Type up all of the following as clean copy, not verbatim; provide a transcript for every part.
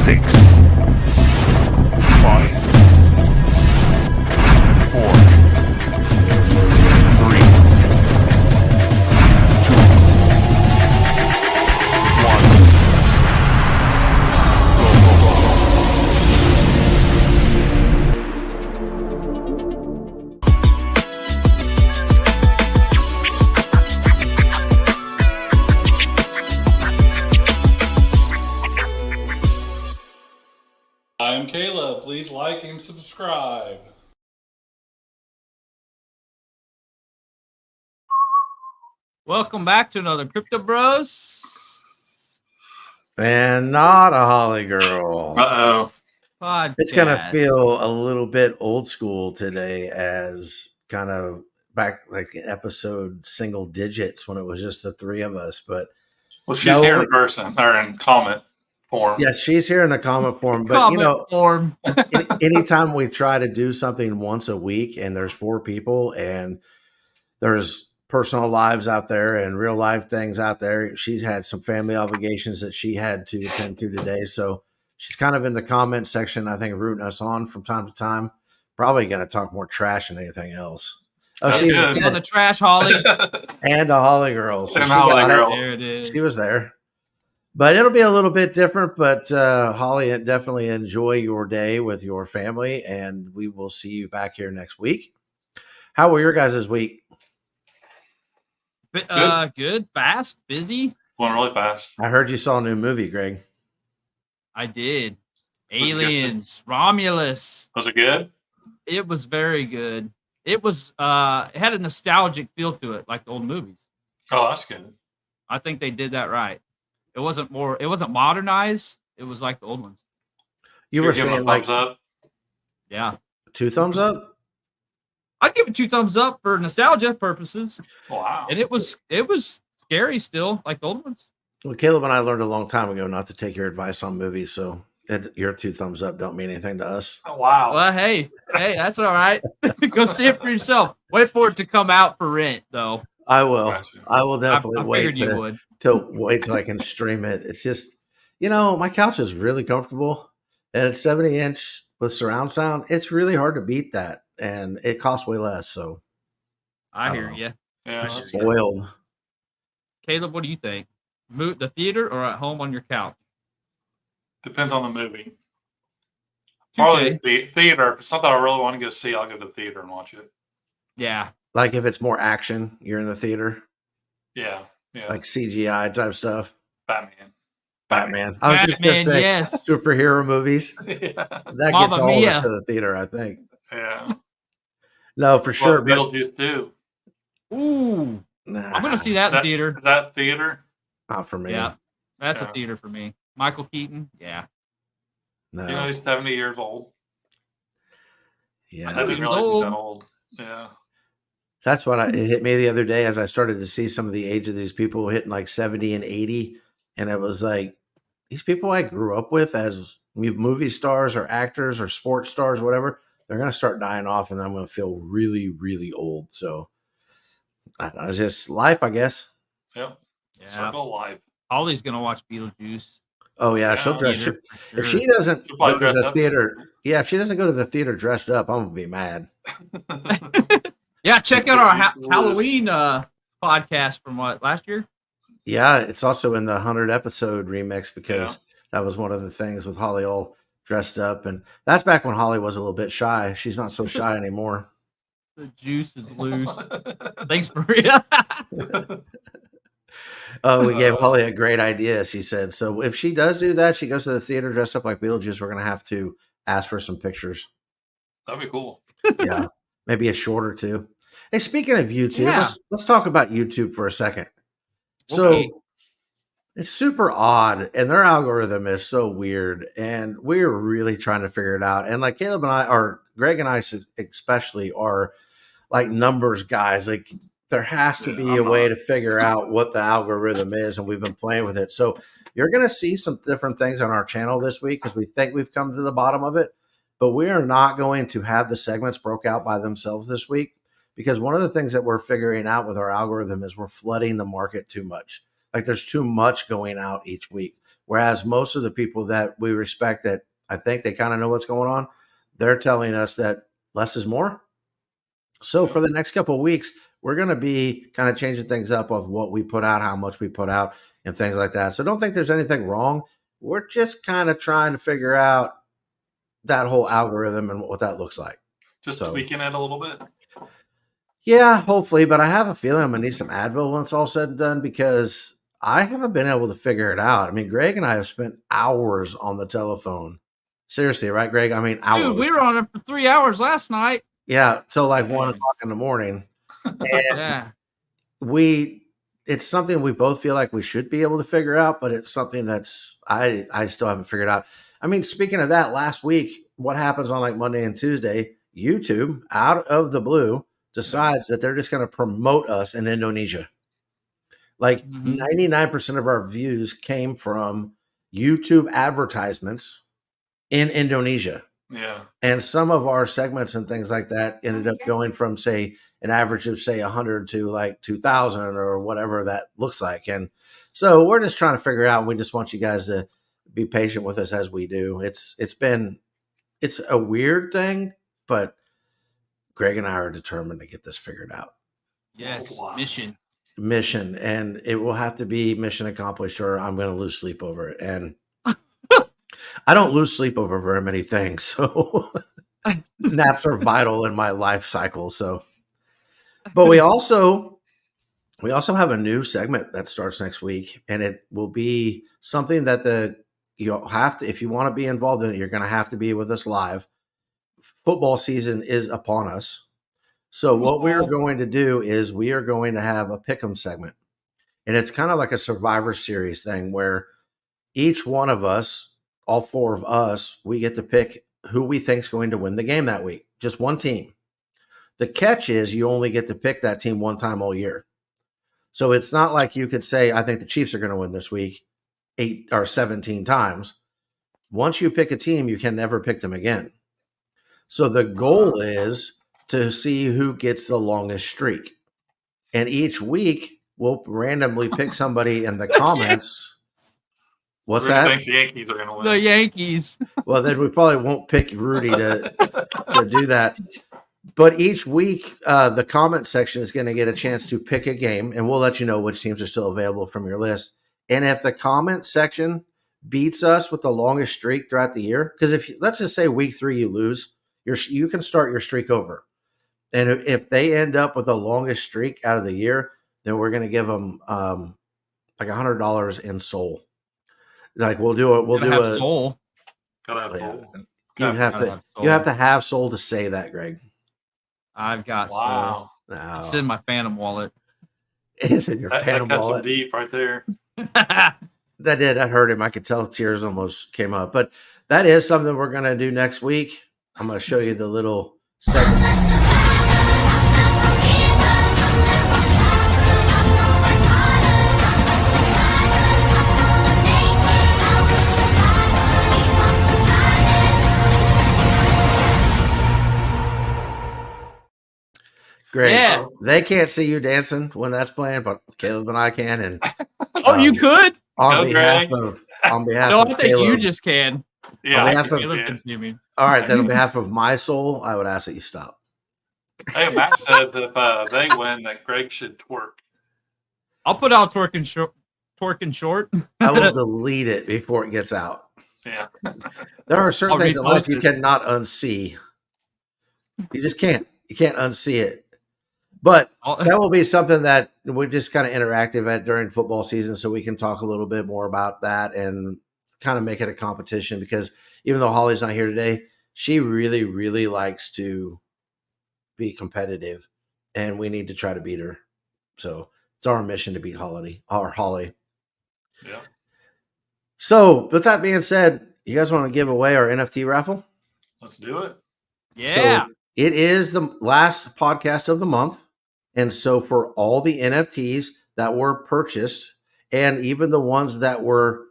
6, 5, 4, 3, 2, 1. Go, go, go, go. I'm Caleb. Please like and subscribe. Welcome back to another CryptoBROS And not a HollyGirl. Uh-oh. podcast. It's going to feel a little bit old school today, as kind of back like episode single digits when it was just the three of us. But Well, she's here in person or in comment form. yeah, she's here in the comment form. But Comment form. anytime we try to do something once a week and there's 4 people and there's personal lives out there and real life things out there, she's had some family obligations that she had to attend to today. So she's kind of in the comment section, I think, rooting us on from time to time. Probably going to talk more trash than anything else. Oh, That's she good. Sit on the trash, Holly. and a HollyGirl. So And she got HollyGirl. it. There it is. She was there. But it'll be a little bit different. But Holly, definitely enjoy your day with your family, and we will see you back here next week. How were your guys' week? Good, fast, busy. Went really fast. I heard you saw a new movie, Greg. I did. What'd you guys Aliens, Romulus. Was it good? It was very good. It was it had a nostalgic feel to it, like the old movies. Oh, that's good. I think they did that right. It wasn't modernized. It was like the old ones. You You're were giving saying a like thumbs up? Yeah. 2 thumbs up? I'd give it 2 thumbs up for nostalgia purposes. Wow. And it was scary still, like the old ones. Well, Caleb and I learned a long time ago not to take your advice on movies, so your 2 thumbs up don't mean anything to us. Oh, wow. Well, hey, that's all right. Go see it for yourself. Wait for it to come out for rent, though. I will. Gotcha. I will definitely I wait figured you would. till I can stream it. It's just, my couch is really comfortable, and it's 70-inch with surround sound. It's really hard to beat that, and it costs way less. So I hear know. you. Yeah, I'm that's good. spoiled. Caleb, what do you think? The theater or at home on your couch? Depends on the movie. Touche. Probably the theater. If it's something I really want to go see, I'll go to the theater and watch it. Yeah. Like if it's more action, you're in the theater, Yeah. Yeah. like CGI type stuff. Batman. Batman. I was just gonna say yes. superhero movies. Yeah. That gets Mamma all of mia. us to the theater, I think. Yeah. No, for sure. Well, But Beetlejuice too. Ooh. nah, I'm going to see that in theater. Is that theater? not for me. Yeah. That's Yeah. a theater for me. Michael Keaton. Yeah. No. You know he's 70 years old. Yeah. I didn't He's realize he's old. that old. Yeah. That's what it hit me the other day as I started to see some of the age of these people hitting like 70 and 80. And it was like, these people I grew up with as movie stars or actors or sports stars, whatever, they're going to start dying off, and I'm going to feel really, really old. So I don't know, it's just life, I guess. Yep. Yeah. Circle of life. Holly's going to watch Beetlejuice. Oh, yeah. Yeah, She'll dress. Theater for If sure. she doesn't She'll go probably to dress the up. theater, if she doesn't go to the theater dressed up, I'm going to be mad. Yeah, check out our Beetlejuice is Halloween podcast from last year? Yeah, it's also in the 100 episode remix because Yeah. that was one of the things with Holly all dressed up. And that's back when Holly was a little bit shy. She's not so shy anymore. The juice is loose. Thanks, Maria. Oh, we gave Holly a great idea. She said, so if she does do that, she goes to the theater dressed up like Beetlejuice, we're going to have to ask for some pictures. That'd be cool. Yeah, maybe a short or two. Hey, speaking of YouTube, Yeah. let's talk about YouTube for a second. So Okay. it's super odd, and their algorithm is so weird, and we're really trying to figure it out. And like Caleb and I, or Greg and I especially, are like numbers guys. Like there has to be a way to figure out what the algorithm is, and we've been playing with it. So you're going to see some different things on our channel this week because we think we've come to the bottom of it. But we are not going to have the segments broke out by themselves this week, because one of the things that we're figuring out with our algorithm is we're flooding the market too much. Like there's too much going out each week. Whereas most of the people that we respect that I think they kind of know what's going on, they're telling us that less is more. So for the next couple of weeks, we're going to be kind of changing things up of what we put out, how much we put out, and things like that. So don't think there's anything wrong. We're just kind of trying to figure out that whole algorithm and what that looks like. Just tweaking it a little bit. Yeah, hopefully, but I have a feeling I'm gonna need some Advil when it's all said and done because I haven't been able to figure it out. I mean, Greg and I have spent hours on the telephone. Seriously, right, Greg? I mean, hours. Dude, we were on it for 3 hours last night. Yeah, till like 1:00 in the morning. And it's something we both feel like we should be able to figure out, but it's something that's I still haven't figured out. I mean, speaking of that, last week, what happens on like Monday and Tuesday? YouTube, out of the blue, decides that they're just going to promote us in Indonesia. Like 99% of our views came from YouTube advertisements in Indonesia. Yeah. And some of our segments and things like that ended up going from, say, an average of, say, 100 to like 2,000 or whatever that looks like. And so we're just trying to figure out. We just want you guys to be patient with us as we do. It's a weird thing, but Greg and I are determined to get this figured out. Yes, mission. And it will have to be mission accomplished or I'm going to lose sleep over it. And I don't lose sleep over very many things. So naps are vital in my life cycle. So, but we also have a new segment that starts next week, and it will be something that you'll have to, if you want to be involved in it, you're going to have to be with us live. Football season is upon us. So what we're going to do is we are going to have a pick'em segment, and it's kind of like a Survivor Series thing where each one of us, all four of us, we get to pick who we think is going to win the game that week. Just one team. The catch is you only get to pick that team one time all year. So it's not like you could say, I think the Chiefs are going to win this week 8 or 17 times. Once you pick a team, you can never pick them again. So the goal is to see who gets the longest streak. And each week, we'll randomly pick somebody in the comments. What's that? Thinks the Yankees are going to win. The Yankees. Well, then we probably won't pick Rudy to do that. But each week, the comment section is going to get a chance to pick a game, and we'll let you know which teams are still available from your list. And if the comment section beats us with the longest streak throughout the year, because let's just say week 3 you lose, you can start your streak over. And if they end up with the longest streak out of the year, then we're going to give them like $100 in soul. Like we'll do it. We'll do a soul. Gotta have soul. You have to have soul to say that, Greg. I've got soul. No. It's in my Phantom wallet. It's in your Phantom that wallet. Some deep right there. That hurt him. I could tell tears almost came up. But that is something we're going to do next week. I'm going to show you the little segment. Great. Yeah. They can't see you dancing when that's playing, but Caleb and I can. And you could on behalf of I think Caleb, you just can. Yeah, Caleb can see me. All right, then on behalf of my soul, I would ask that you stop. Hey, Matt says if they win, that Greg should twerk. I'll put out twerking short. I will delete it before it gets out. Yeah. There are certain things in life you cannot unsee. You just can't. You can't unsee it. But that will be something that we're just kind of interactive at during football season, so we can talk a little bit more about that and kind of make it a competition, because even though Holly's not here today, she really, really likes to be competitive, and we need to try to beat her. So it's our mission to beat Holly. Yeah. So with that being said, you guys want to give away our NFT raffle? Let's do it. Yeah. So it is the last podcast of the month. And so for all the NFTs that were purchased, and even the ones that were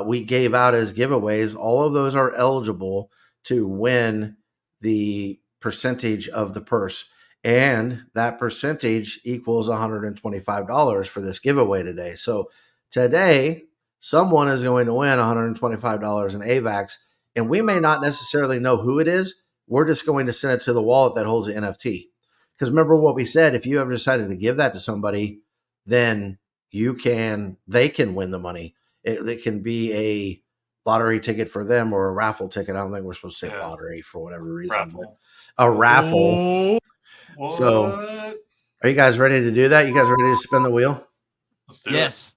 we gave out as giveaways, all of those are eligible to win the percentage of the purse. And that percentage equals $125 for this giveaway today. So today, someone is going to win $125 in AVAX, and we may not necessarily know who it is. We're just going to send it to the wallet that holds the NFT. Because remember what we said, if you ever decided to give that to somebody, then they can win the money. It can be a lottery ticket for them or a raffle ticket. I don't think we're supposed to say lottery for whatever reason, Raffle. but a raffle. What? So are you guys ready to do that? You guys ready to spin the wheel? Let's do it.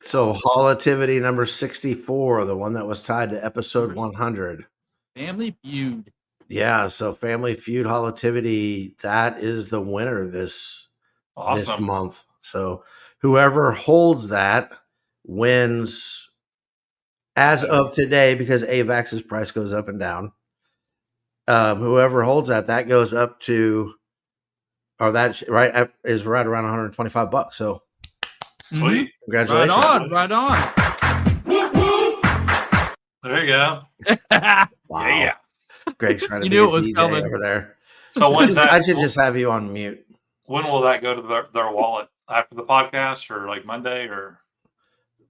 So Holativity number 64, the one that was tied to episode 100. Family Feud. Yeah, so Family Feud Holativity, that is the winner this month. So whoever holds that wins as of today, because AVAX's price goes up and down. Whoever holds that goes up to, or that right is right around $125. So sweet. Congratulations. Right on. There you go. Wow. Yeah. Greg's trying to You be knew a it was DJ coming. over there. So when's that? I should just have you on mute. When will that go to their wallet? After the podcast or like Monday or?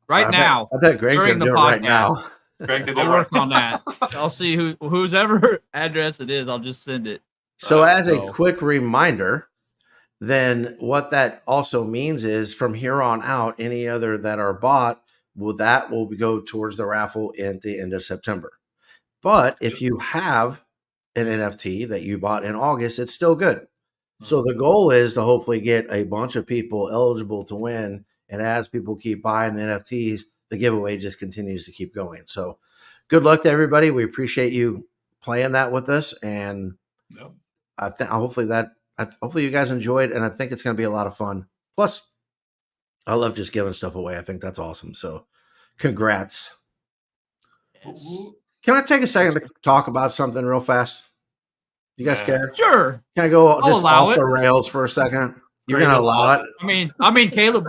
Now. I bet Greg's during going to the do it right podcast. now. Greg did I'll it work right. on that. I'll see whose ever address it is. I'll just send it. So as a quick reminder, then what that also means is from here on out, any other that are bought, will go towards the raffle at the end of September. But if you have an NFT that you bought in August, it's still good. So the goal is to hopefully get a bunch of people eligible to win. And as people keep buying the NFTs, the giveaway just continues to keep going. So good luck to everybody. We appreciate you playing that with us. And I think hopefully you guys enjoyed, and I think it's going to be a lot of fun. Plus, I love just giving stuff away. I think that's awesome. So congrats. Yes. Can I take a second to talk about something real fast? You guys care? Sure. Can I go just allow off it. the rails for a second? You're going to allow it? I mean, Caleb,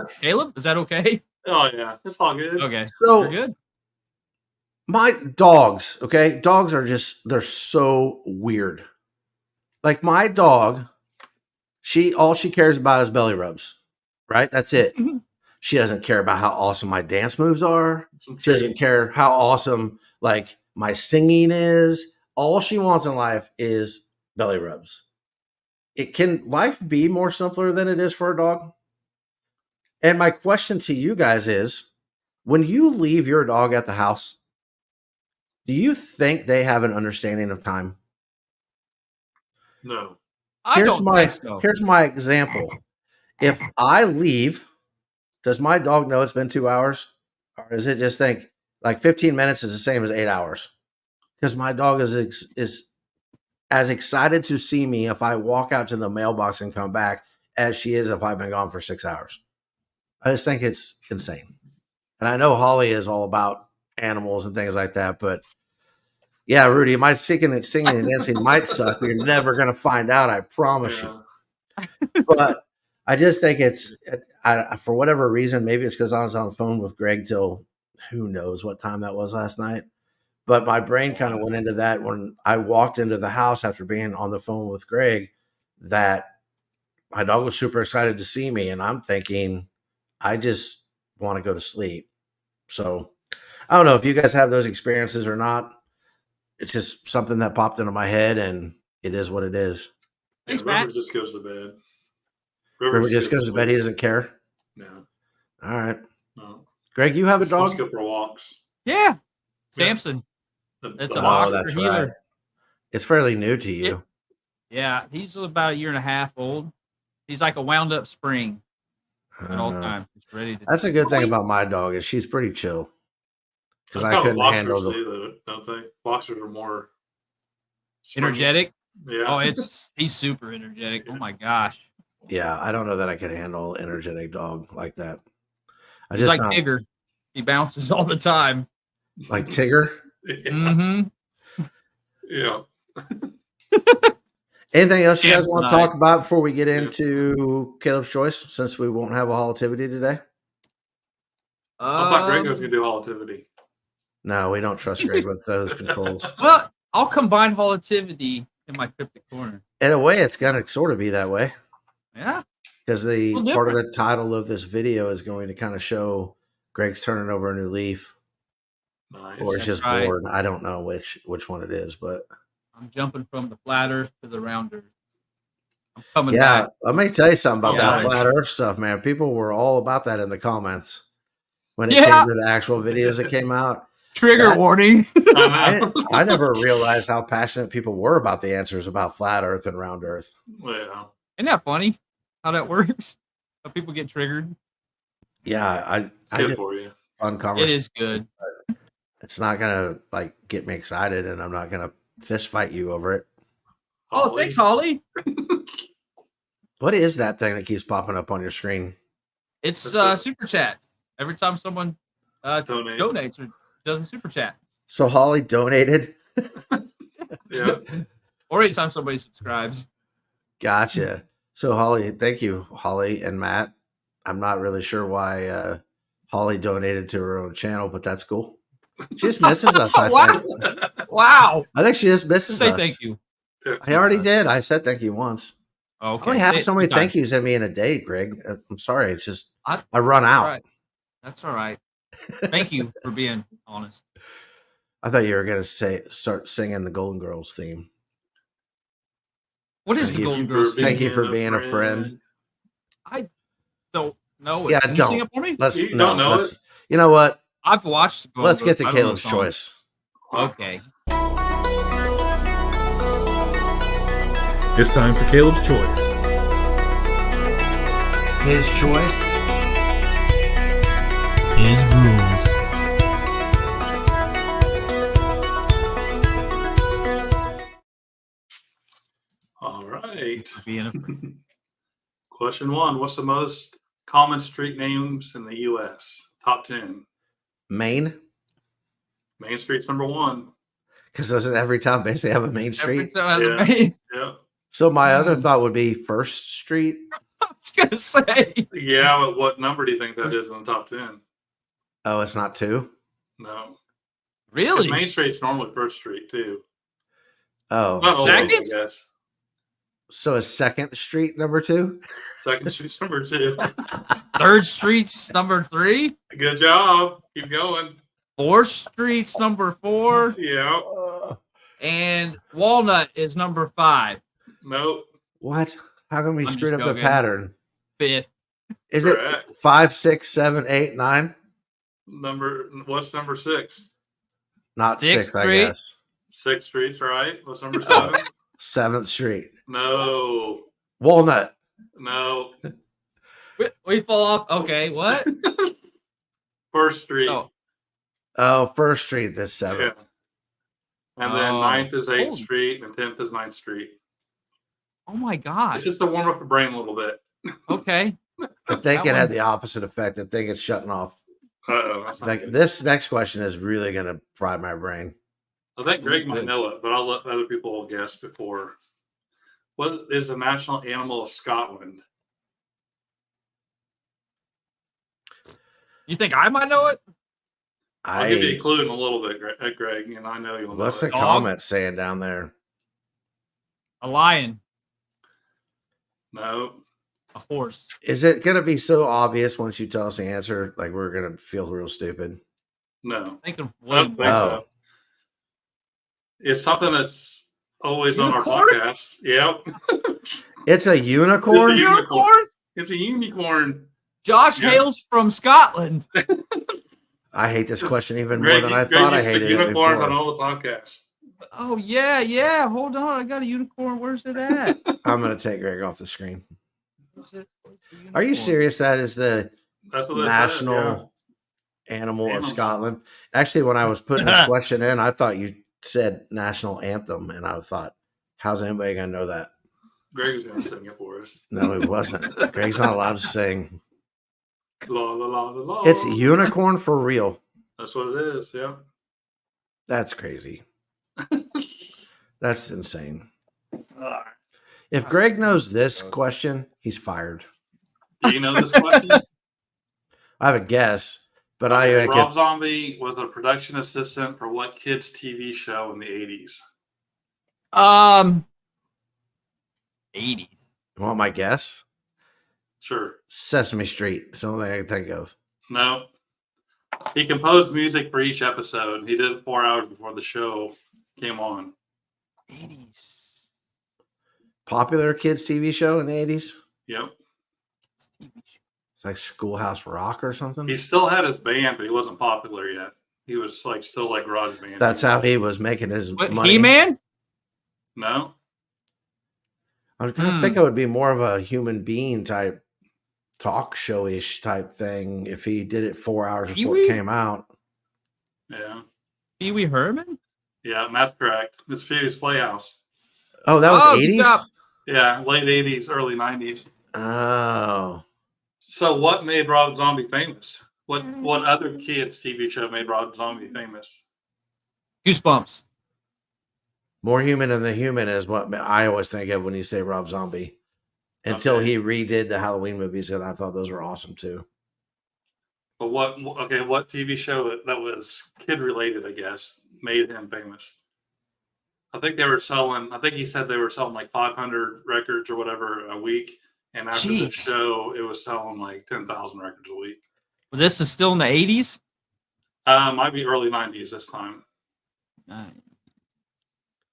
is that okay? Oh yeah, it's all good. Okay. So we're good. my dogs, okay? Dogs are they're so weird. Like my dog, all she cares about is belly rubs, right? That's it. She doesn't care about how awesome my dance moves are. She doesn't care how awesome like my singing is. All she wants in life is belly rubs. Can life be more simpler than it is for a dog? And my question to you guys is, when you leave your dog at the house, do you think they have an understanding of time? No. Here's my example. If I leave, does my dog know it's been 2 hours? Or does it just think like 15 minutes is the same as 8 hours? Because my dog is as excited to see me if I walk out to the mailbox and come back as she is if I've been gone for 6 hours. I just think it's insane. And I know Holly is all about animals and things like that, but yeah, Rudy, my singing and dancing might suck. You're never going to find out, I promise you. But I just think for whatever reason, maybe it's because I was on the phone with Greg till who knows what time that was last night. But my brain kind of went into that when I walked into the house after being on the phone with Greg, that my dog was super excited to see me. And I'm thinking, I just want to go to sleep. So I don't know if you guys have those experiences or not. It's just something that popped into my head, and it is what it is. Thanks, River Matt. just goes to bed. River just goes to bed. He doesn't care. No. All right. No. Greg, you have a dog? Let's go for walks. Yeah. Samson. That's a boxer that's healer. right. It's fairly new to you. Yeah. He's about 1.5 years old. He's like a wound up spring at all times. He's ready to. That's a good thing about my dog is she's pretty chill. Because I couldn't handle don't they? Boxers are more energetic. Yeah. Oh, he's super energetic. Oh my gosh. Yeah, I don't know that I could handle an energetic dog like that. He's like Tigger. He bounces all the time. Like Tigger? Yeah. Mm-hmm. Yeah. Anything else you guys Champ want to tonight. talk about before we get into Caleb's Choice, since we won't have a Holativity today? I thought Greg was going to do Holativity. No, we don't trust Greg with those controls. Well, I'll combine volatility in my Cryptic Corner. In a way, it's going to sort of be that way. Yeah. Because the Well, part of different. the title of this video is going to kind of show Greg's turning over a new leaf. Nice. Or it's just right. bored. I don't know which one it is, but I'm jumping from the flat earth to the round earth. I'm coming yeah, back. let me tell you something about Yeah. that flat earth stuff, man. People were all about that in the comments when it Yeah. came to the actual videos that came out. Trigger That- warning. I never realized how passionate people were about the answers about flat earth and round earth. Well, Isn't that funny how that works? How people get triggered? Yeah, it's I good get for you. fun It conversation. is good. It's not gonna like get me excited, and I'm not gonna fist fight you over it. Oh, thanks, Holly. What is that thing that keeps popping up on your screen? It's super chat. Every time someone Donate. donates or does a super chat, So Holly donated. Yeah. or anytime somebody subscribes. Gotcha. So Holly, thank you, Holly and Matt. I'm not really sure why Holly donated to her own channel, but that's cool. She just misses us. I Wow. think. Wow. I think she just misses Say us. thank you. I already did. I said thank you once. Okay. I only have Say so it many 2 times. thank yous in me in a day, Greg. I'm sorry. It's just I- I run out. All right. That's all right. Thank you for being honest. I thought you were gonna start singing the Golden Girls theme. What is Thank the you Golden for Girls? being Thank you for a being a friend. I don't know it. Yeah, Can you don't. sing it for me? Let's You don't know let's, you know what? I've watched. Golden Let's get Girls. to I don't know Caleb's the song. choice. Okay. It's time for Caleb's Choice. His choice. His rules. All right. For being a Question 1. What's the most common street names in the U.S.? Top 10. Main, Main Street's number 1. because doesn't every town basically have a main every street? time Yeah. I Yeah. So my other thought would be First Street. was gonna say. Yeah, but what number do you think that is in the top 10? Oh, it's not 2. No. 'Cause Really? Main Street's normally First Street, too. Oh, Not always, I Second? guess. so is Second Street number 2? Second Street's number 2. Third Street's number 3. Good job. Keep going. Fourth Street's number 4. Yeah. And Walnut is number 5. Nope. What? How come we I'm screwed just up the joking. pattern? 5th. Is Correct. it 5, 6, 7, 8, 9? What's number 6? Not Sixth 6, I Street? guess. 6th Street's right. What's number 7? 7th Street. No. Walnut. No. We fall off. Okay, what? First Street. Oh, Oh, First Street, this Yeah. 7th. And then Oh. 9th is 8th Oh. Street and 10th is 9th Street. oh my gosh. It's just to warm up the brain a little bit. Okay. I think That it had one- the opposite effect. I think it's shutting off. Uh-oh. That's not Like, good. this next question is really going to fry my brain. I think Greg might know it, but I'll let other people guess before. What is the national animal of Scotland? You think I might know it? I'll give you a clue in a little bit, Greg, and I know you'll know What's the it. Dog? comment saying down there? A lion. No. A horse. Is it going to be so obvious once you tell us the answer? Like, we're going to feel real stupid. No. Think of I don't think Oh. so. It's something that's always on Unicorn? our podcast. Yep. It's a unicorn? It's a Unicorn? It's a unicorn. Josh Yeah. hails from Scotland. I hate this question even more Greg, than I Greg thought I used to hated it unicorns on before. all the podcasts. Oh yeah. Hold on, I got a unicorn. Where's it at? I'm going to take Greg off the screen. Where's it? Are you Unicorn. serious? That is the That's what they said, national animal of Animal. Scotland. Actually, when I was putting this question in, I thought you said national anthem, and I thought, how's anybody going to know that? Greg was going to sing it for us. No, he wasn't. Greg's not allowed to sing. La la la la la. It's a unicorn for real. That's what it is. Yeah. That's crazy. That's insane. All right. If Greg knows this question, he's fired. Do you know this question? I have a guess, but Okay, I Rob Zombie was a production assistant for what kids' TV show in the 80s? 80s. You want my guess? Sure. Sesame Street. It's the only thing I can think of. No. He composed music for each episode. He did it 4 hours before the show came on. 80s. Popular kids TV show in the 80s? Yep. It's like Schoolhouse Rock or something? He still had his band, but he wasn't popular yet. He was like still like garage band. That's how he was making his money. He-Man? No. I kind of think it would be more of a human being type talk show-ish type thing if he did it 4 hours before it came out. Yeah. Pee Wee Herman? Yeah, that's correct. It's Pee-wee's Playhouse. Oh, that was 80s? Yeah, late 80s, early 90s. Oh. So what made Rob Zombie famous? What other kids' TV show made Rob Zombie famous? Goosebumps. More Human Than the Human is what I always think of when you say Rob Zombie. Until he redid the Halloween movies, and I thought those were awesome too. But what TV show that was kid related, I guess, made him famous? I think he said they were selling like 500 records or whatever a week. And after the show, it was selling like 10,000 records a week. Well, this is still in the 80s? Might be early 90s this time.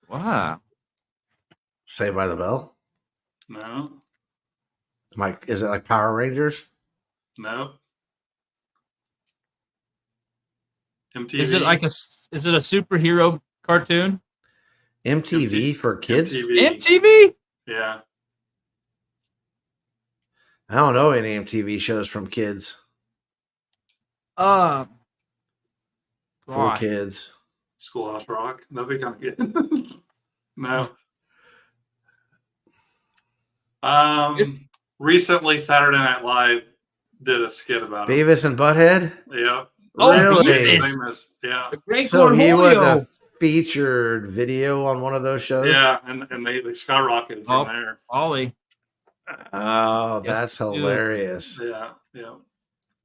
Wow. Saved by the Bell? No. Mike, is it like Power Rangers? No. MTV. Is it a superhero cartoon? MTV for kids? MTV? Yeah. I don't know any MTV shows from kids. For kids. Schoolhouse Rock. That'd be kind of good. No. Recently, Saturday Night Live did a skit about it. Beavis and Butthead? Yeah. Oh, really? Famous. Yeah. So he was a featured video on one of those shows? Yeah, and they skyrocketed from there. Ollie. Oh, that's hilarious. Yeah, yeah.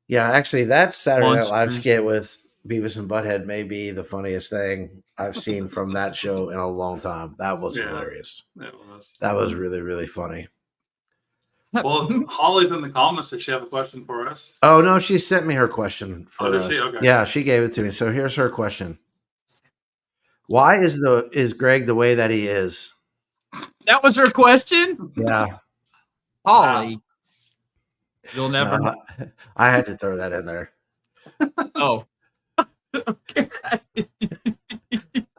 Yeah, actually, that Saturday Night Live skit with Beavis and Butthead may be the funniest thing I've seen from that show in a long time. That was hilarious. It was. That was really, really funny. Well, Holly's in the comments. Does she have a question for us? Oh, no, she sent me her question for us. Did she? Okay. Yeah, she gave it to me. So here's her question. Why is Greg the way that he is? That was her question? Yeah. Holly. You'll never know. I had to throw that in there. Oh. Okay.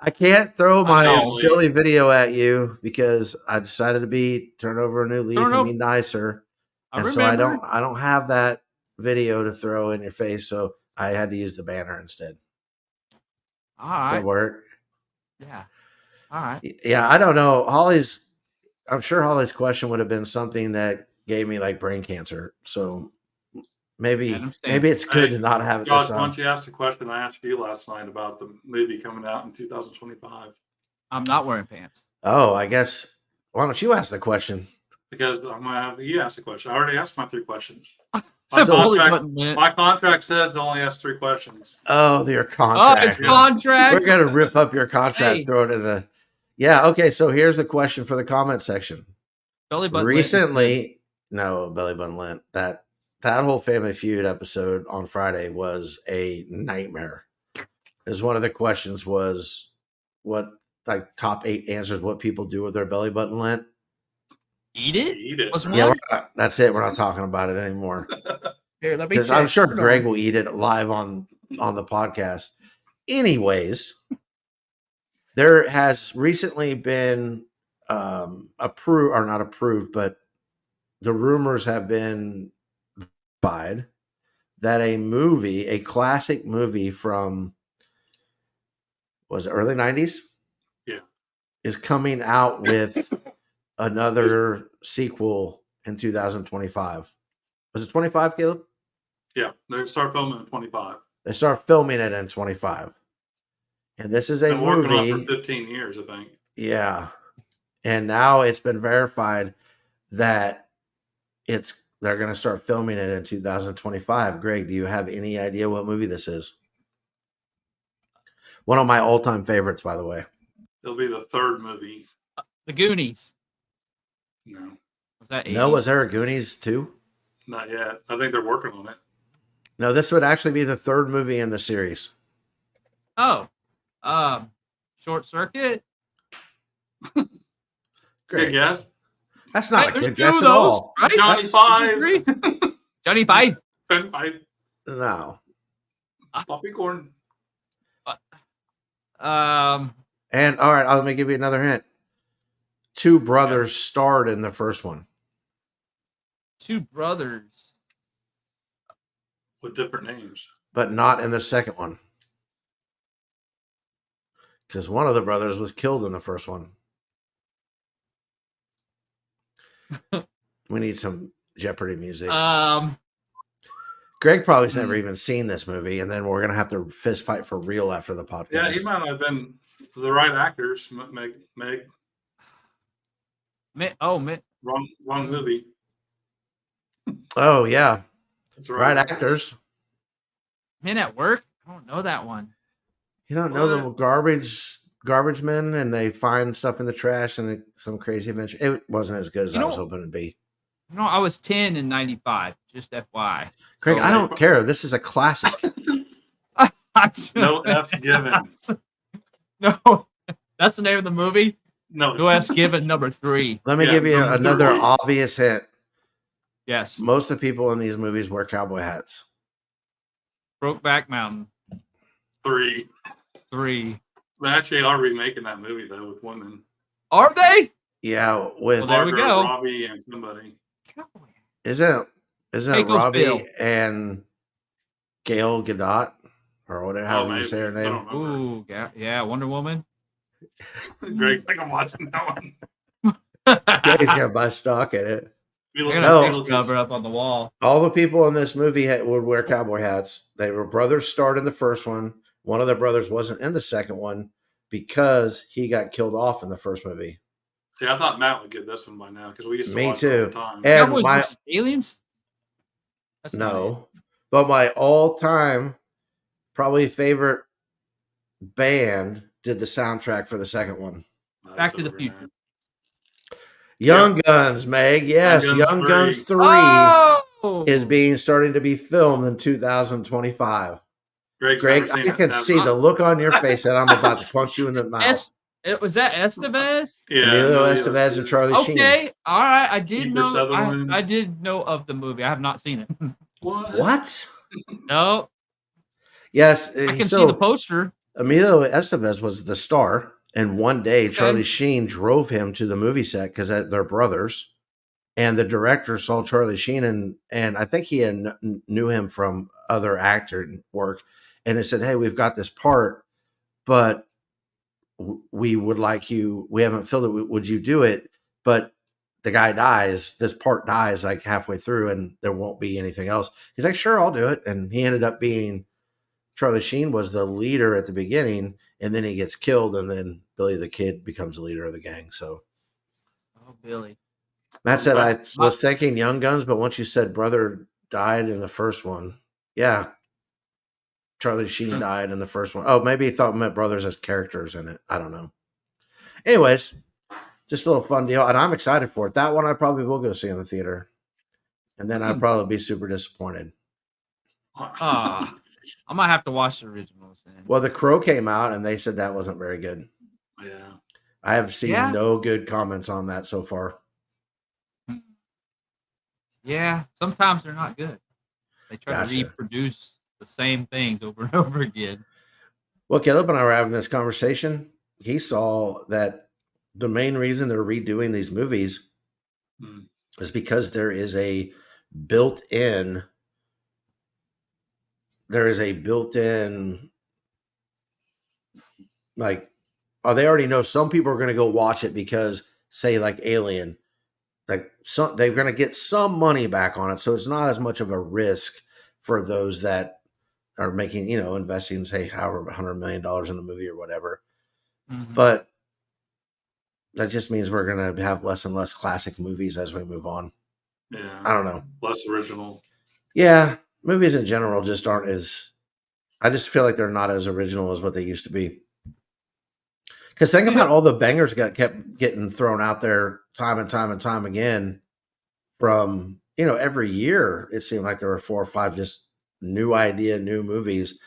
I can't throw my silly video at you because I decided to turn over a new leaf and be nicer. So I don't have that video to throw in your face, so I had to use the banner instead. All right. Does that work? Yeah. All right. Yeah, I don't know. I'm sure Holly's question would have been something that gave me like brain cancer. So maybe it's good to not have it Josh, this time. why don't you ask the question I asked you last night about the movie coming out in 2025? I'm not wearing pants. Oh, I guess. Why don't you ask the question? Because I'm gonna have you ask the question. I already asked my 3 questions. My contract says to only ask 3 questions. Oh, your contract. Oh, it's contract. We're gonna rip up your contract, throw it in the. Yeah. Okay. So here's a question for the comment section. Belly button Recently, no belly button lint. That whole Family Feud episode on Friday was a nightmare. As one of the questions was, what like top 8 answers what people do with their belly button lint. Eat it. Eat it. Yeah, that's it. We're not talking about it anymore. Here, let me check. I'm sure Greg will eat it live on the podcast. Anyways, there has recently been approved or not approved, but the rumors have been verified that a classic movie from was it early 90s? Yeah. Is coming out with another sequel in 2025. Was it 25, Caleb? Yeah, they start filming in 25. They start filming it in 25. And this is a Been working on it movie. for 15 years, I think. Yeah. And now it's been verified that they're going to start filming it in 2025. Greg, do you have any idea what movie this is? One of my all-time favorites, by the way. It'll be the third movie. The Goonies. No, Was that 80? No, was there a Goonies too? not yet. I think they're working on it. No, this would actually be the third movie in the series. Oh, Short Circuit. Good Great. guess. That's not Hey, a there's good two guess of at those, all. right? Johnny That's Five. three. Johnny Five. No. Poppy corn. And all right, let me give you another hint. Two brothers starred in the first one. Two brothers. With different names. But not in the second one. Because one of the brothers was killed in the first one. We need some Jeopardy music. Greg probably's never even seen this movie, and then we're going to have to fist fight for real after the podcast. Yeah, he might have been the right actors. Meg. Wrong movie. Oh, yeah. That's Right actors. Men at Work. I don't know that one. You don't know the garbage men, and they find stuff in the trash and some crazy adventure. It wasn't as good as I was hoping it'd be. You know, I was 10 in 95. Just FYI. Craig, I don't care. This is a classic. No F given. No, that's the name of the movie. No. No F's given. Number 3. Let me give you another obvious hint. Yes. Most of the people in these movies wear cowboy hats. Brokeback Mountain. 3. 3. They actually are remaking that movie though with women. Are they? Yeah, with Well, there we go. Robbie and somebody. Isn't Hey, goes Robbie Bill. and Gail Gadot or whatever how you say her I name? don't remember. Ooh, yeah, Wonder Woman. Greg's like, I'm watching that one. Greg's gonna buy stock in it. They're Look gonna at have picture cover up on the wall. All the people in this movie would wear cowboy hats. They were brothers starred in the first one. One of the brothers wasn't in the second one because he got killed off in the first movie. See, I thought Matt would get this one by now because we used to Me watch it all too. the time. And Cowboys my versus Aliens. That's not it. no, but my all-time probably favorite band did the soundtrack for the second one. Back to the Future. Young Guns, Meg. Yes, Young Guns 3 Oh! is starting to be filmed in 2025. Greg, I can see the look on your face that I'm about to punch you in the mouth. Was that Estevez? Yeah, Emilio Estevez and Charlie Sheen. Okay, all right. I did Kiefer know. Sutherland. I did know of the movie. I have not seen it. What? No, Yes, I can see the poster. Emilio Estevez was the star, and one day Charlie Sheen drove him to the movie set because they're brothers, and the director saw Charlie Sheen and I think he knew him from other actor work, and he said, "Hey, we've got this part, but we would like you. We haven't filled it. Would you do it?" But the guy dies. This part dies like halfway through, and there won't be anything else. He's like, "Sure, I'll do it," and he ended up being. Charlie Sheen was the leader at the beginning, and then he gets killed, and then Billy the Kid becomes the leader of the gang. So, Oh, Billy. Matt said, I was thinking Young Guns, but once you said brother died in the first one, yeah, Charlie Sheen died in the first one. Oh, maybe he thought meant brothers as characters in it. I don't know. Anyways, just a little fun deal, and I'm excited for it. That one I probably will go see in the theater, and then I'd probably be super disappointed. I might have to watch the originals then. Well, The Crow came out, and they said that wasn't very good. Yeah. I have seen no good comments on that so far. Yeah, sometimes they're not good. They try to reproduce the same things over and over again. Well, Caleb and I were having this conversation. He saw that the main reason they're redoing these movies is because there is a built-in like, they already know some people are going to go watch it because, say, like Alien, like they're going to get some money back on it. So it's not as much of a risk for those that are making, investing, say, however, $100 million in a movie or whatever. Mhm. But that just means we're going to have less and less classic movies as we move on. Yeah. I don't know. Less original. Yeah. Movies in general just aren't as, I just feel like they're not as original as what they used to be. Because think about all the bangers kept getting thrown out there time and time and time again from, every year. It seemed like there were 4 or 5 just new movies.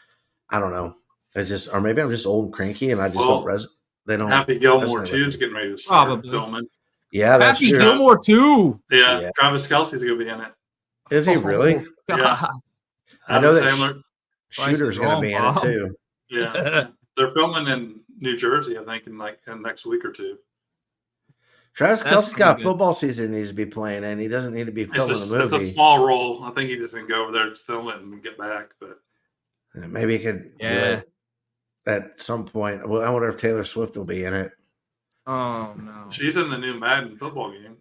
I don't know. It's just, or maybe I'm just old and cranky and I just they don't. Happy Gilmore resonate 2 with is me. getting ready to start Probably. filming. Yeah, that's Happy true. Gilmore 2. Yeah, Yeah. Travis Kelce's going to be in it. Is he really? Oh, Yeah. God. I know Adam that Sandler. Shooter's going to be in it Bob. too. Yeah. They're filming in New Jersey, I think, in next week or two. Travis That's Kelce's got pretty good. football season he needs to be playing, and he doesn't need to be filming a It's movie. a small role. I think he just can go over there to film it and get back. But Maybe he could do it at some point. Well, I wonder if Taylor Swift will be in it. Oh, no. she's in the new Madden football game. In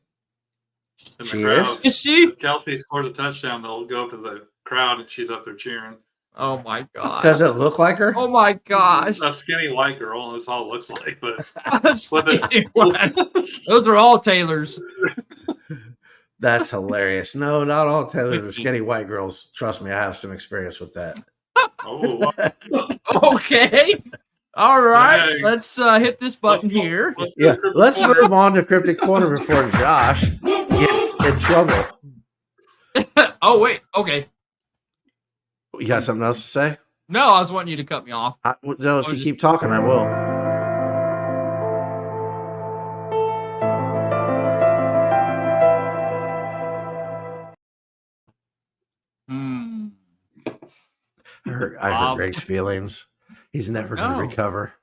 the She crowd. Is she? If Kelsey scores a touchdown, they'll go up to the crowd and she's up there cheering. Oh, my God. Does it look like her? Oh, my gosh. A skinny white girl. That's all it looks like. But Those are all Taylors. That's hilarious. No, not all Taylor are skinny white girls. Trust me, I have some experience with that. oh, Okay. All right. Dang. Let's hit this button here. Yeah, let's move on to Cryptic Corner before Josh gets in trouble. Oh, wait. Okay. You got something else to say? No, I was wanting you to cut me off. No, if you keep talking, I will. I hurt Greg's feelings. He's never going to recover.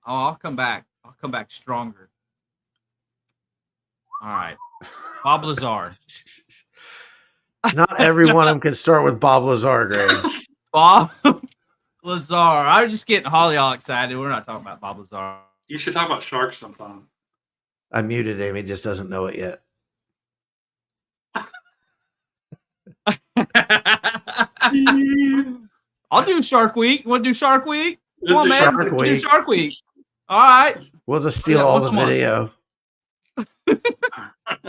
Oh, I'll come back. I'll come back stronger. All right. Bob Lazar. Not every one of them can start with Bob Lazar, Greg. Bob Lazar. I was just getting Holly all excited. We're not talking about Bob Lazar. you should talk about sharks sometime. I muted him. He just doesn't know it yet. I'll do Shark Week. You want to do Shark Week? Come on, man. Shark Do Week. Shark Week. All right. We'll just steal Yeah, all once the a month. video.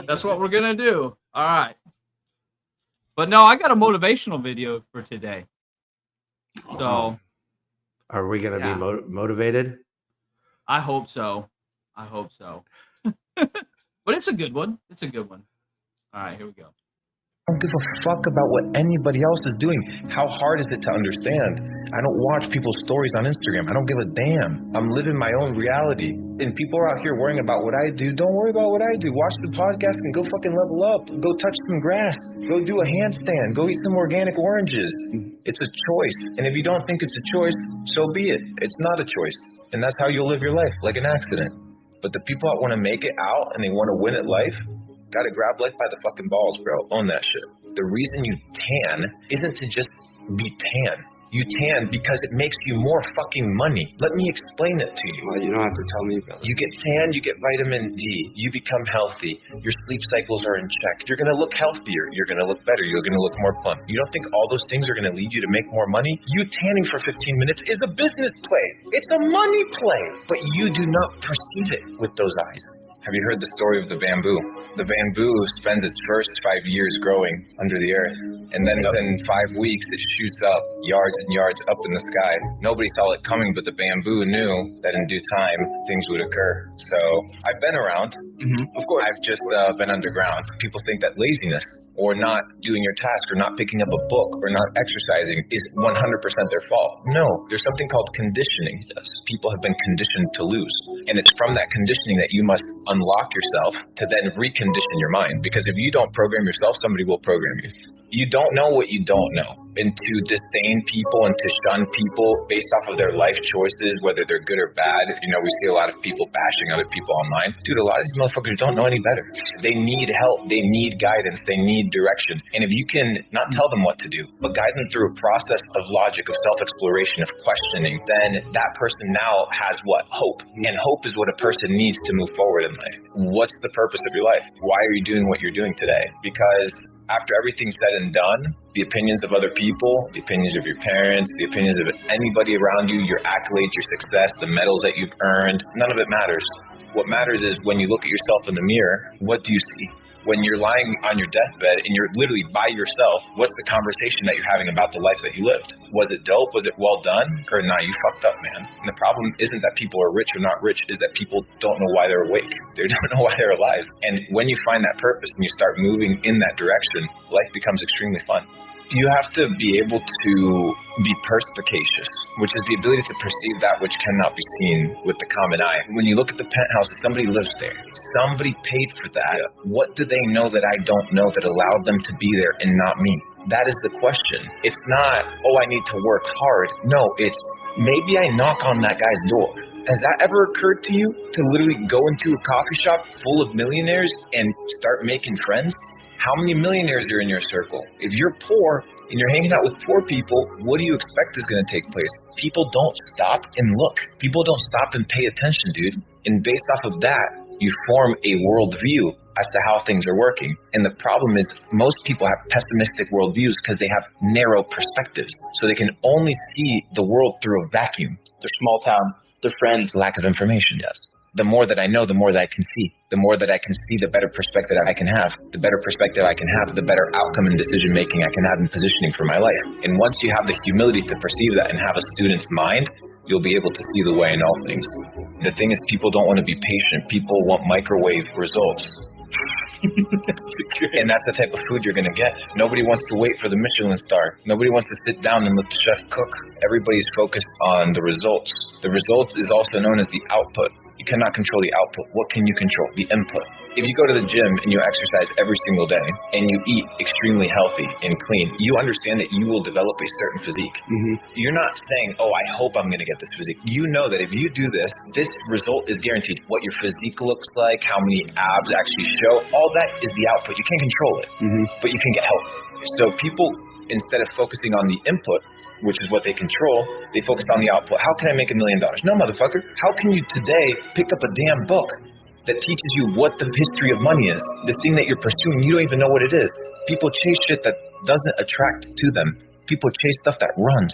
That's what we're going to do. All right. But no, I got a motivational video for today. So Are we going to Yeah. be motivated? I hope so. I hope so. But it's a good one. It's a good one. All right, here we go. I don't give a fuck about what anybody else is doing. How hard is it to understand? I don't watch people's stories on Instagram. I don't give a damn. I'm living my own reality. And people are out here worrying about what I do. Don't worry about what I do. Watch the podcast and go fucking level up. Go touch some grass. Go do a handstand. Go eat some organic oranges. It's a choice. And if you don't think it's a choice, so be it. It's not a choice. And that's how you'll live your life, like an accident. But the people that want to make it out and they want to win at life, gotta grab life by the fucking balls, bro. Own that shit. The reason you tan isn't to just be tan. You tan because it makes you more fucking money. Let me explain it to you. Well, you don't have to tell me, brother. You get tan, you get vitamin D, you become healthy, your sleep cycles are in check. You're gonna look healthier, you're gonna look better, you're gonna look more plump. You don't think all those things are gonna lead you to make more money? You tanning for 15 minutes is a business play. It's a money play, but you do not perceive it with those eyes. Have you heard the story of the bamboo? The bamboo spends its first 5 years growing under the earth, and then within 5 weeks it shoots up yards and yards up in the sky. Nobody saw it coming, but the bamboo knew that in due time things would occur. So I've been around. Of course, I've just been underground. People think that laziness or not doing your task or not picking up a book or not exercising is 100% their fault. No, there's something called conditioning. People have been conditioned to lose. And it's from that conditioning that you must unlock yourself to then recondition your mind. Because if you don't program yourself, somebody will program you. You don't know what you don't know. And to disdain people and to shun people based off of their life choices, whether they're good or bad. You know, we see a lot of people bashing other people online. Dude, a lot of these motherfuckers don't know any better. They need help. They need guidance. They need direction. And if you can not tell them what to do, but guide them through a process of logic, of self-exploration, of questioning, then that person now has what? Hope. And hope is what a person needs to move forward in life. What's the purpose of your life? Why are you doing what you're doing today? Because after everything's said and done, the opinions of other people, the opinions of your parents, the opinions of anybody around you, your accolades, your success, the medals that you've earned, none of it matters. What matters is when you look at yourself in the mirror, what do you see? When you're lying on your deathbed and you're literally by yourself, what's the conversation that you're having about the life that you lived? Was it dope? Was it well done? Or nah, you fucked up, man. And the problem isn't that people are rich or not rich, is that people don't know why they're awake. They don't know why they're alive. And when you find that purpose and you start moving in that direction, life becomes extremely fun. You have to be able to be perspicacious, which is the ability to perceive that which cannot be seen with the common eye. When you look at the penthouse, somebody lives there. Somebody paid for that. Yeah. What do they know that I don't know that allowed them to be there and not me? That is the question. It's not, oh, I need to work hard. No, it's maybe I knock on that guy's door. Has that ever occurred to you to literally go into a coffee shop full of millionaires and start making friends? How many millionaires are in your circle? If you're poor and you're hanging out with poor people, what do you expect is going to take place? People don't stop and look. People don't stop and pay attention, dude. And based off of that, you form a worldview as to how things are working. And the problem is most people have pessimistic worldviews because they have narrow perspectives. So they can only see the world through a vacuum. They're small town, they're friends. Lack of information, yes. The more that I know, the more that I can see. The more that I can see, the better perspective I can have. The better perspective I can have, the better outcome and decision making I can have in positioning for my life. And once you have the humility to perceive that and have a student's mind, you'll be able to see the way in all things. The thing is, people don't want to be patient. People want microwave results. And that's the type of food you're going to get. Nobody wants to wait for the Michelin star. Nobody wants to sit down and let the chef cook. Everybody's focused on the results. The results is also known as the output. You cannot control the output. What can you control? The input. If you go to the gym and you exercise every single day and you eat extremely healthy and clean, you understand that you will develop a certain physique. You're not saying, oh, I hope I'm going to get this physique. You know that if you do this, this result is guaranteed. What your physique looks like, how many abs actually show, all that is the output. You can't control it, but you can get help. So people, instead of focusing on the input, which is what they control, they focus on the output. How can I make $1 million? No, motherfucker. How can you today pick up a damn book that teaches you what the history of money is? This thing that you're pursuing, you don't even know what it is. People chase shit that doesn't attract to them. People chase stuff that runs.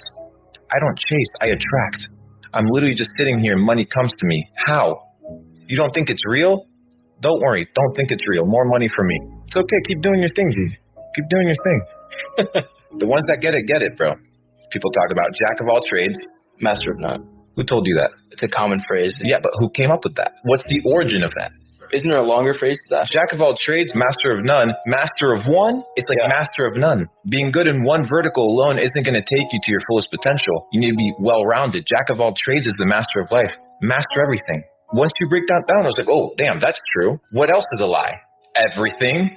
I don't chase, I attract. I'm literally just sitting here and money comes to me. How? You don't think it's real? Don't worry, don't think it's real. More money for me. It's okay, keep doing your thing, G. Keep doing your thing. The ones that get it, bro. People talk about jack of all trades, master of none. Who told you that? It's a common phrase. Yeah, but who came up with that? What's the origin of that? Isn't there a longer phrase to that? Jack of all trades, master of none. Master of one, it's like master of none. Being good in one vertical alone isn't going to take you to your fullest potential. You need to be well-rounded. Jack of all trades is the master of life. Master everything. Once you break that down, I was like, oh, damn, that's true. What else is a lie? Everything.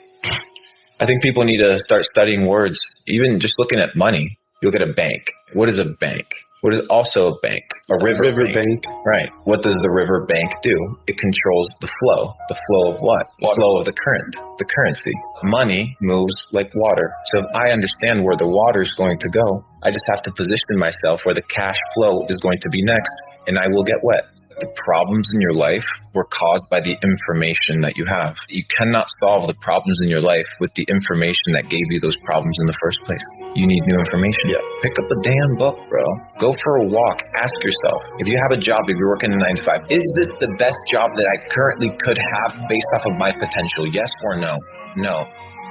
I think people need to start studying words. Even just looking at money. You'll get a bank. What is a bank? What is also a bank? A river bank. Right. What does the river bank do? It controls the flow. The flow of what? The flow of the current, the currency. Money moves like water. So if I understand where the water is going to go, I just have to position myself where the cash flow is going to be next, and I will get wet. The problems in your life were caused by the information that you have. You cannot solve the problems in your life with the information that gave you those problems in the first place. You need new information. Yeah. Pick up a damn book, bro. Go for a walk. Ask yourself, if you have a job, if you're working a 9 to 5, is this the best job that I currently could have based off of my potential? Yes or no? No.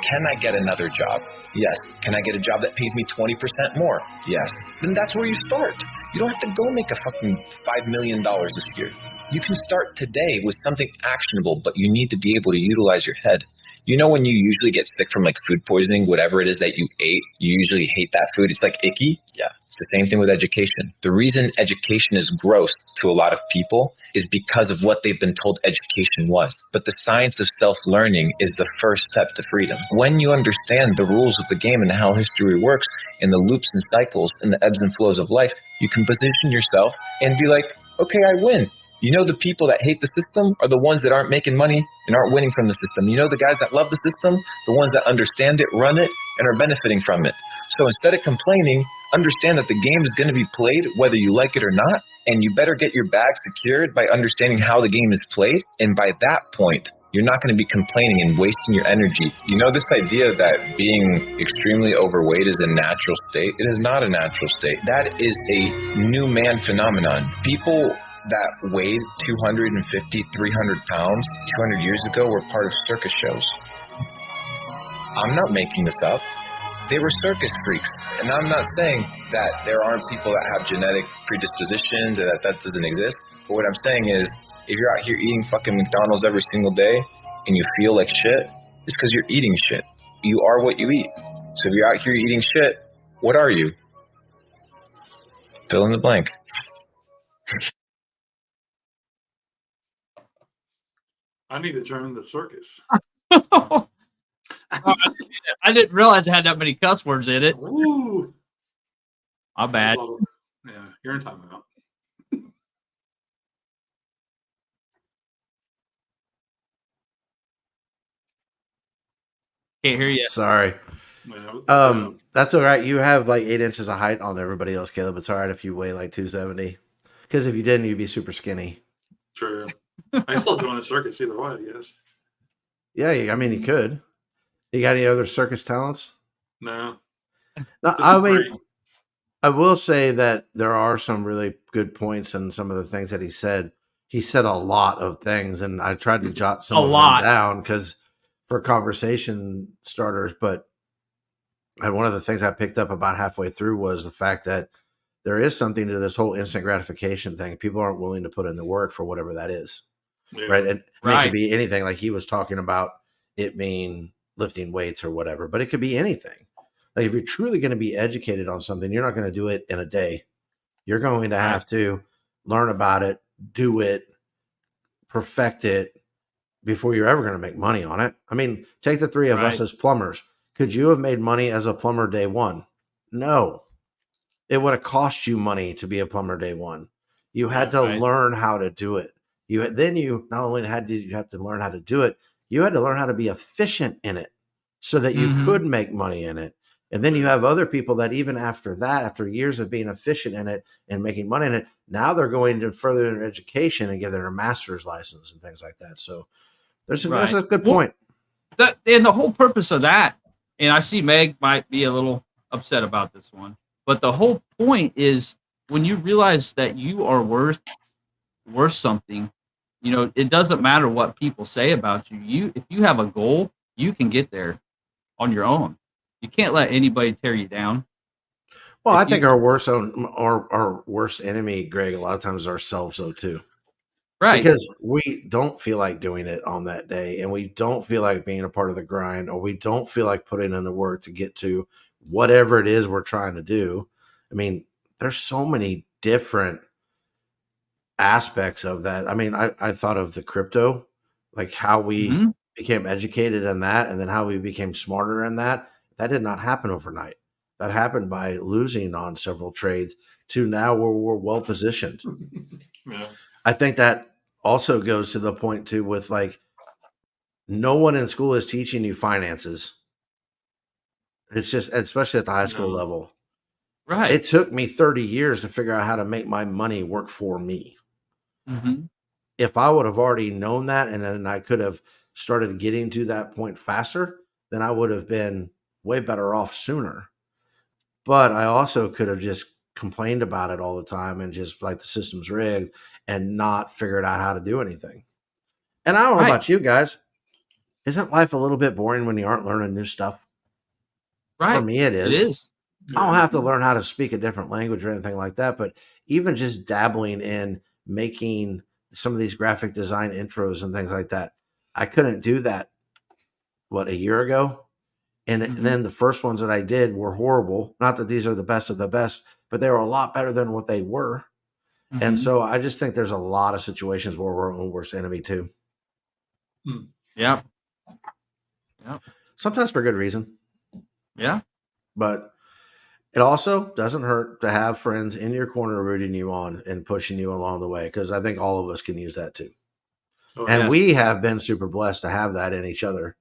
Can I get another job? Yes. Can I get a job that pays me 20% more? Yes. Then that's where you start. You don't have to go make a fucking $5 million this year. You can start today with something actionable, but you need to be able to utilize your head. You know when you usually get sick from like food poisoning, whatever it is that you ate, you usually hate that food. It's like icky. Yeah. It's the same thing with education. The reason education is gross to a lot of people is because of what they've been told education was. But the science of self-learning is the first step to freedom. When you understand the rules of the game and how history works and the loops and cycles and the ebbs and flows of life, you can position yourself and be like, okay, I win. You know, the people that hate the system are the ones that aren't making money and aren't winning from the system. You know, the guys that love the system, the ones that understand it, run it, and are benefiting from it. So instead of complaining, understand that the game is going to be played whether you like it or not, and you better get your bag secured by understanding how the game is played. And by that point, you're not going to be complaining and wasting your energy. You know, this idea that being extremely overweight is a natural state, it is not a natural state. That is a new man phenomenon. People that weighed 250, 300 pounds 200 years ago were part of circus shows. I'm not making this up. They were circus freaks. And I'm not saying that there aren't people that have genetic predispositions and that doesn't exist. But what I'm saying is, if you're out here eating fucking McDonald's every single day and you feel like shit, it's because you're eating shit. You are what you eat. So if you're out here eating shit, what are you? Fill in the blank. I need to join the circus. I didn't realize it had that many cuss words in it. Ooh. My bad. Yeah, you're in timeout. Can't hear you. Sorry. Yeah, That's all right. You have like 8 inches of height on everybody else, Caleb. It's all right if you weigh like 270. Because if you didn't, you'd be super skinny. true. I still join the circus either way, I guess. Yeah, I mean, you could. You got any other circus talents? No. No, Just I mean, great. I will say that there are some really good points in some of the things that he said. He said a lot of things, and I tried to jot some A of lot. them down because for conversation starters. But one of the things I picked up about halfway through was the fact that there is something to this whole instant gratification thing. People aren't willing to put in the work for whatever that is, Yeah. right? And it Right. could be anything. Like he was talking about it being lifting weights or whatever, but it could be anything. Like if you're truly going to be educated on something, you're not going to do it in a day. You're going to have to learn about it, do it, perfect it before you're ever going to make money on it. I mean, take the three of us Right. as plumbers. Could you have made money as a plumber day one? No. It would have cost you money to be a plumber day one. You had to Right. learn how to do it. You not only had to have to learn how to do it, you had to learn how to be efficient in it so that you Mhm. could make money in it. And then you have other people that even after that, after years of being efficient in it and making money in it, now they're going to further their education and get their master's license and things like that. So that's Right. a good Well, point. And the whole purpose of that, and I see Meg might be a little upset about this one, but the whole point is when you realize that you are worth something, you know, it doesn't matter what people say about you. If you have a goal, you can get there on your own. You can't let anybody tear you down. Well, If I think you- our worst enemy, Greg, a lot of times is ourselves, though, too. Right. Because we don't feel like doing it on that day, and we don't feel like being a part of the grind, or we don't feel like putting in the work to get to whatever it is we're trying to do. I mean, there's so many different aspects of that. I mean, I thought of the crypto, like how we Mhm. became educated in that, and then how we became smarter in that. That did not happen overnight. That happened by losing on several trades to now where we're well positioned. Yeah. I think that also goes to the point too with like no one in school is teaching you finances. It's just, especially at the high school No. level. Right. It took me 30 years to figure out how to make my money work for me. Mhm. If I would have already known that and then I could have started getting to that point faster, then I would have been way better off sooner. But I also could have just complained about it all the time and just like the system's rigged and not figured out how to do anything. And I don't know Right. about you guys. Isn't life a little bit boring when you aren't learning new stuff? Right. For me, it It is. is. I don't have to learn how to speak a different language or anything like that. But even just dabbling in making some of these graphic design intros and things like that, I couldn't do that, a year ago? And Mhm. then the first ones that I did were horrible. Not that these are the best of the best, but they were a lot better than what they were. And Mhm. so I just think there's a lot of situations where we're our own worst enemy too. Yeah. Sometimes for good reason. Yeah. But it also doesn't hurt to have friends in your corner rooting you on and pushing you along the way, because I think all of us can use that too. Oh, And yes. we have been super blessed to have that in each other,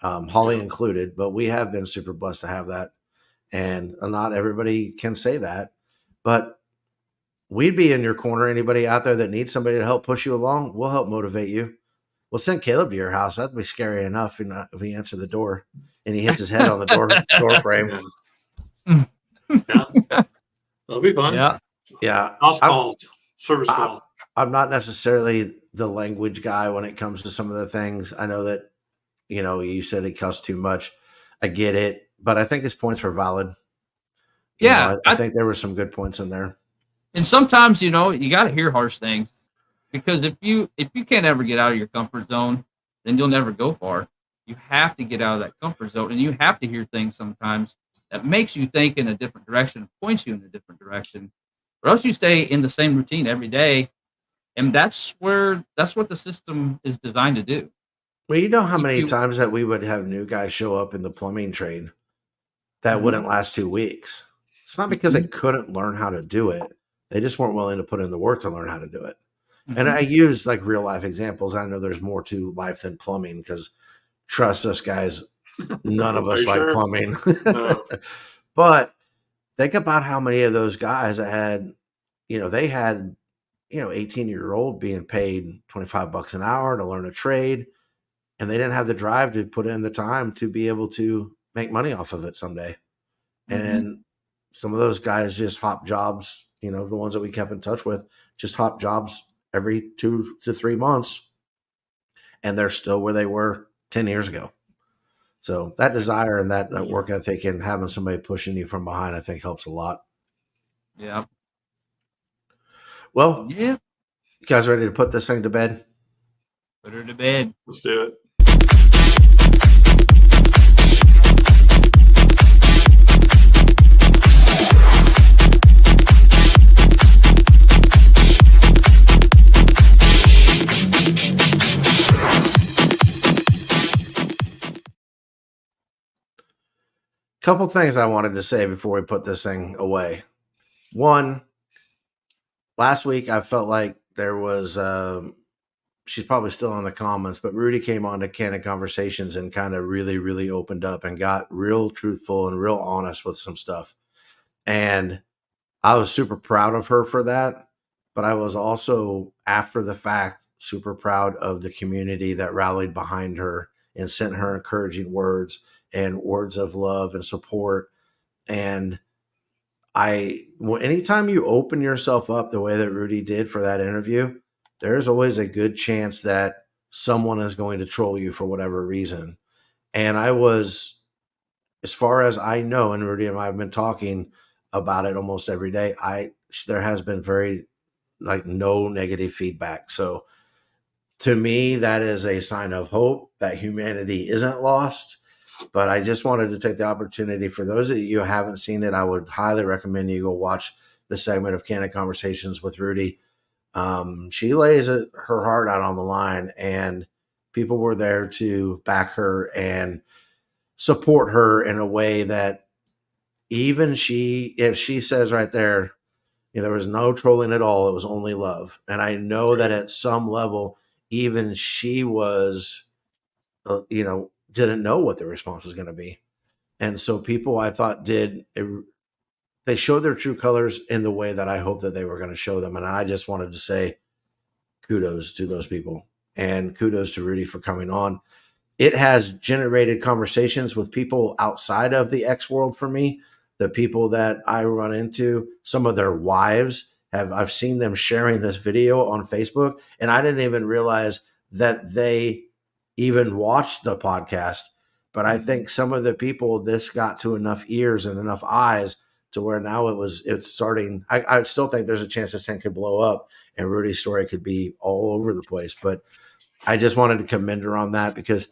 Holly Yeah. included, but we have been super blessed to have that. And not everybody can say that, but we'd be in your corner. Anybody out there that needs somebody to help push you along, we'll help motivate you. We'll send Caleb to your house. That'd be scary enough if he answered the door and he hits his head on the door frame. Yeah. That'll be fun. Yeah. Yeah. House calls, service calls. I'm not necessarily the language guy when it comes to some of the things. I know that, you said he cussed too much. I get it, but I think his points were valid. I think there were some good points in there. And sometimes, you got to hear harsh things, because if you can't ever get out of your comfort zone, then you'll never go far. You have to get out of that comfort zone, and you have to hear things sometimes that makes you think in a different direction, points you in a different direction, or else you stay in the same routine every day. And that's what the system is designed to do. Well, you know how many times that we would have new guys show up in the plumbing trade that wouldn't last 2 weeks. It's not because they couldn't learn how to do it. They just weren't willing to put in the work to learn how to do it. And I use like real life examples. I know there's more to life than plumbing, because trust us, guys, none of us like plumbing. No. But think about how many of those guys that had, they had, 18-year-old being paid $25 an hour to learn a trade, and they didn't have the drive to put in the time to be able to make money off of it someday. And some of those guys just hop jobs, the ones that we kept in touch with, just hop jobs every 2 to 3 months, and they're still where they were 10 years ago. So that desire and that work ethic and having somebody pushing you from behind, I think, helps a lot. Yeah. Well, you guys ready to put this thing to bed? Put her to bed. Let's do it. Couple things I wanted to say before we put this thing away. One, last week I felt like there was, she's probably still in the comments, but Rudy came on to Candid Conversations and kind of really, really opened up and got real truthful and real honest with some stuff. And I was super proud of her for that. But I was also, after the fact, super proud of the community that rallied behind her and sent her encouraging words and words of love and support. And anytime you open yourself up the way that Rudy did for that interview, there's always a good chance that someone is going to troll you for whatever reason. And I was, as far as I know, and Rudy and I have been talking about it almost every day, there has been no negative feedback. So to me, that is a sign of hope that humanity isn't lost. But I just wanted to take the opportunity, for those of you who haven't seen it, I would highly recommend you go watch the segment of Candid Conversations with Rudy. She lays her heart out on the line, and people were there to back her and support her in a way that even if she says right there, there was no trolling at all, it was only love. And I know that at some level, even she was, didn't know what the response was going to be. And so people, I thought, they showed their true colors in the way that I hoped that they were going to show them. And I just wanted to say kudos to those people, and kudos to Rudy for coming on. It has generated conversations with people outside of the X world for me. The people that I run into, some of their wives I've seen them sharing this video on Facebook, and I didn't even realize that they even watched the podcast. But I think some of the people, this got to enough ears and enough eyes to where now it's starting. I still think there's a chance this thing could blow up and Rudy's story could be all over the place. But I just wanted to commend her on that, because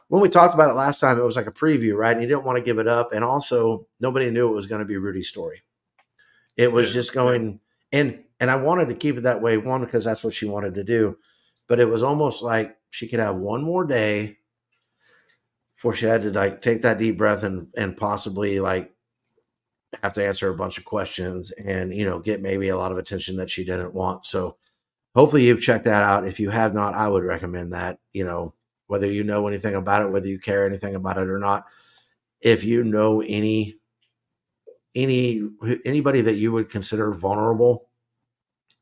when we talked about it last time, it was like a preview, right? And you didn't want to give it up. And also, nobody knew it was going to be Rudy's story. It was just going in. And I wanted to keep it that way, one, because that's what she wanted to do. But it was almost like she could have one more day before she had to take that deep breath and possibly have to answer a bunch of questions and, get maybe a lot of attention that she didn't want. So hopefully you've checked that out. If you have not, I would recommend that, whether you know anything about it, whether you care anything about it or not. If you know anybody that you would consider vulnerable,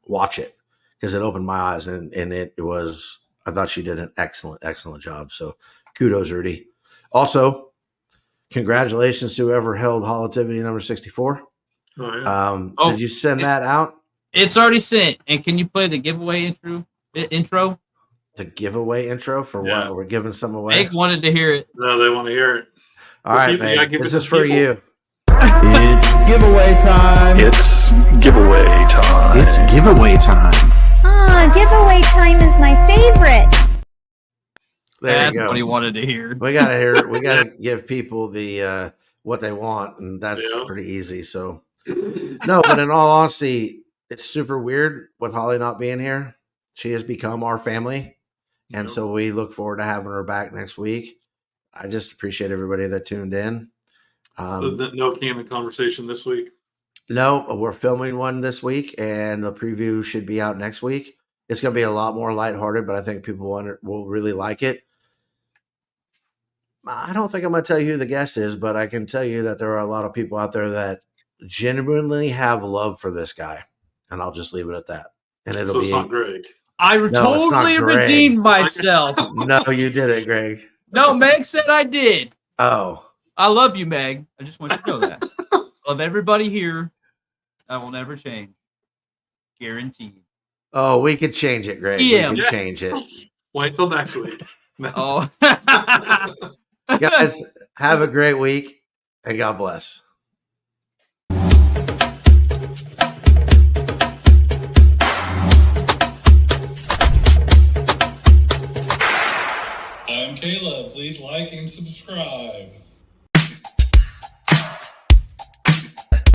watch it, because it opened my eyes and it was I thought she did an excellent job. So kudos, Rudy. Also, congratulations to whoever held Holativity number 64. Oh, yeah. Did you send that out? It's already sent. And can you play the giveaway intro? The giveaway intro for Yeah. what? We're giving some away. Meg wanted to hear it. No, they want to hear it. All right, people, Meg. give This it is to for people. you. It's giveaway time. It's giveaway time. It's giveaway time. Giveaway time is my favorite. There That's you go. what he wanted to hear. We gotta hear. We gotta give people the what they want, and that's Yeah. pretty easy. So, no, but in all honesty, it's super weird with Holly not being here. She has become our family, and Yeah. so we look forward to having her back next week. I just appreciate everybody that tuned in. No canon conversation this week. No, we're filming one this week, and the preview should be out next week. It's going to be a lot more lighthearted, but I think people will really like it. I don't think I'm going to tell you who the guest is, but I can tell you that there are a lot of people out there that genuinely have love for this guy, and I'll just leave it at that. And it'll So be it's not Greg. I it's not totally Greg. redeemed myself. no, you did it, Greg. No, Meg said I did. Oh, I love you, Meg. I just want you to know that. Love everybody here. I will never change. Guaranteed. oh, we could change it, Greg. Yeah. We can Yes. change it, Wait till next week. Oh. guys. Have a great week, and God bless. I'm Caleb. Please like and subscribe.